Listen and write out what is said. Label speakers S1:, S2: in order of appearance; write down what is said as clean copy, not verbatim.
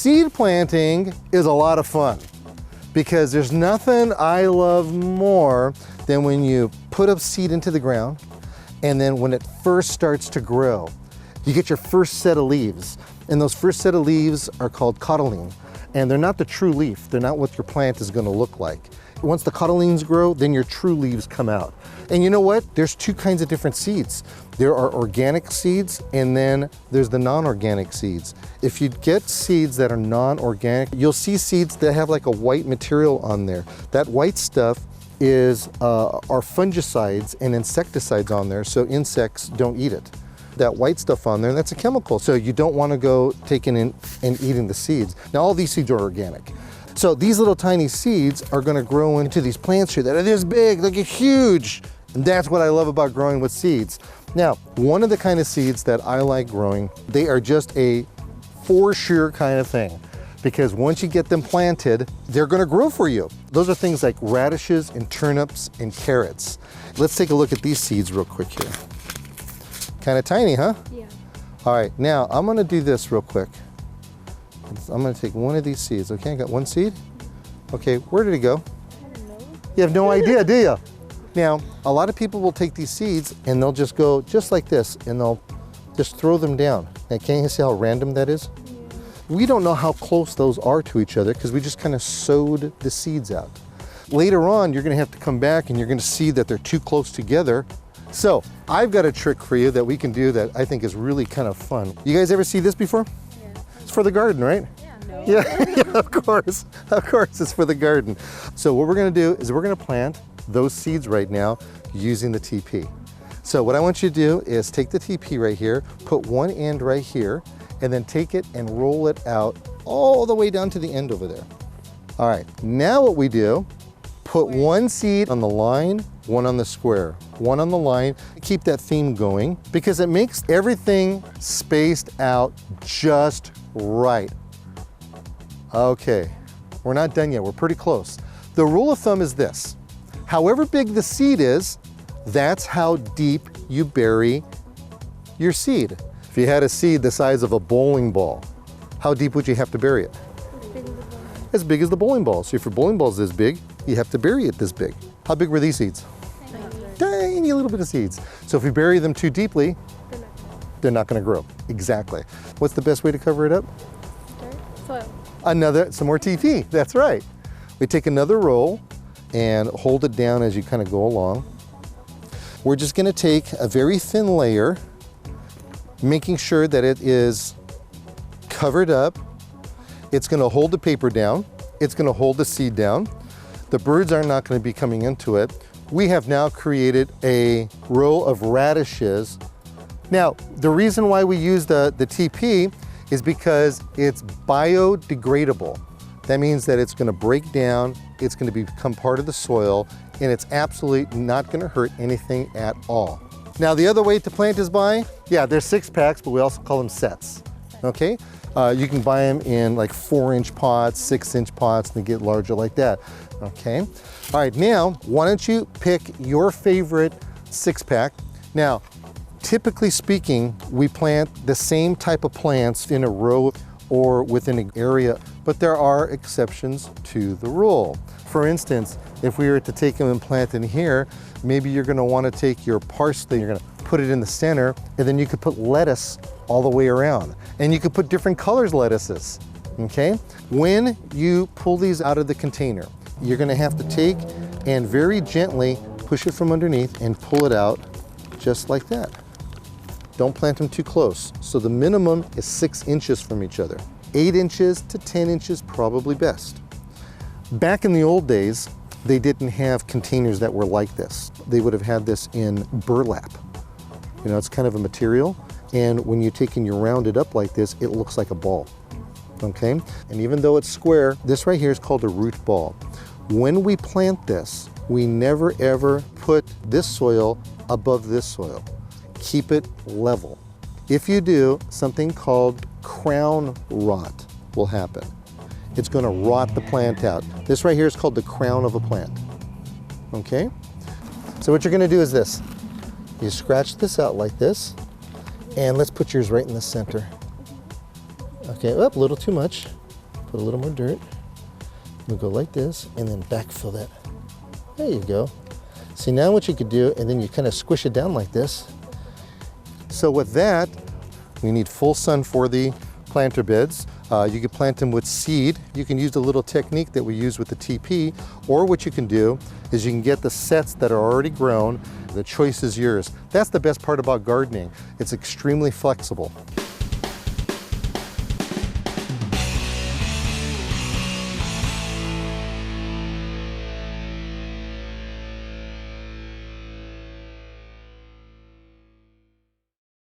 S1: Seed planting is a lot of fun because there's nothing I love more than when you put a seed into the ground and then when it first starts to grow, you get your first set of leaves. And those first set of leaves are called cotyledon. And they're not the true leaf. They're not what your plant is going to look like. Once the cotyledons grow, then your true leaves come out. And you know what? There's two kinds of different seeds. There are organic seeds, and then there's the non-organic seeds. If you get seeds that are non-organic, you'll see seeds that have like a white material on there. That white stuff are fungicides and insecticides on there, so insects don't eat it. That white stuff on there, that's a chemical, so you don't want to go taking in and eating the seeds. Now all these seeds are organic. So these little tiny seeds are going to grow into these plants here that are this big, like huge. And that's what I love about growing with seeds. Now, one of the kind of seeds that I like growing, they are just a for sure kind of thing. Because once you get them planted, they're going to grow for you. Those are things like radishes and turnips and carrots. Let's take a look at these seeds real quick here. Kind of tiny, huh?
S2: Yeah.
S1: All right, now I'm going to do this real quick. I'm going to take one of these seeds, okay? I got one seed. Okay, where did it go?
S2: I don't know.
S1: You have no idea, do you? Now, a lot of people will take these seeds and they'll just go just like this and they'll just throw them down. Now, can you see how random that is?
S2: Yeah.
S1: We don't know how close those are to each other because we just kind of sowed the seeds out. Later on, you're going to have to come back and you're going to see that they're too close together. So I've got a trick for you that we can do that I think is really kind of fun. You guys ever see this before?
S2: Yeah.
S1: It's for the garden, right?
S2: Yeah. No.
S1: Yeah, of course it's for the garden. So what we're going to do is we're going to plant those seeds right now using the TP. So what I want you to do is take the TP right here, put one end right here, and then take it and roll it out all the way down to the end over there. All right, now what we do, put one seed on the line, one on the square, one on the line. Keep that theme going because it makes everything spaced out just right. Okay, we're not done yet, we're pretty close. The rule of thumb is this. However big the seed is, that's how deep you bury your seed. If you had a seed the size of a bowling ball, how deep would you have to bury it? As big as the bowling ball. So if your bowling ball is this big, you have to bury it this big. How big were these seeds? Tiny little bit of seeds. So if you bury them too deeply, they're not going to grow. Exactly. What's the best way to cover it up?
S2: Dirt, soil.
S1: Some more TP. That's right. We take another roll and hold it down as you kind of go along. We're just going to take a very thin layer, making sure that it is covered up. It's going to hold the paper down. It's going to hold the seed down. The birds are not going to be coming into it. We have now created a row of radishes. Now, the reason why we use the TP is because it's biodegradable. That means that it's going to break down, it's going to become part of the soil, and it's absolutely not going to hurt anything at all. Now, the other way to plant is by, there's 6-packs, but we also call them sets, okay? You can buy them in like 4-inch pots, 6-inch pots, and they get larger like that, okay? All right, now, why don't you pick your favorite 6-pack? Now, typically speaking, we plant the same type of plants in a row or within an area, but there are exceptions to the rule. For instance, if we were to take them and plant in here, maybe you're gonna wanna take your parsley, you're gonna put it in the center, and then you could put lettuce all the way around. And you could put different colors lettuces, okay? When you pull these out of the container, you're gonna have to take and very gently push it from underneath and pull it out just like that. Don't plant them too close. So the minimum is 6 inches from each other. 8 inches to 10 inches probably best. Back in the old days, they didn't have containers that were like this. They would have had this in burlap. You know, it's kind of a material, and when you take and you round it up like this, it looks like a ball, okay? And even though it's square, this right here is called a root ball. When we plant this, we never ever put this soil above this soil. Keep it level. If you do, something called crown rot will happen. It's going to rot the plant out. This right here is called the crown of a plant, okay? So what you're going to do is this. You scratch this out like this, and let's put yours right in the center. Okay, a little too much. Put a little more dirt. We'll go like this and then backfill that. There you go. See, now what you could do, and then you kind of squish it down like this. So with that, we need full sun for the planter beds. You can plant them with seed. You can use the little technique that we use with the TP, or what you can do is you can get the sets that are already grown. The choice is yours. That's the best part about gardening. It's extremely flexible.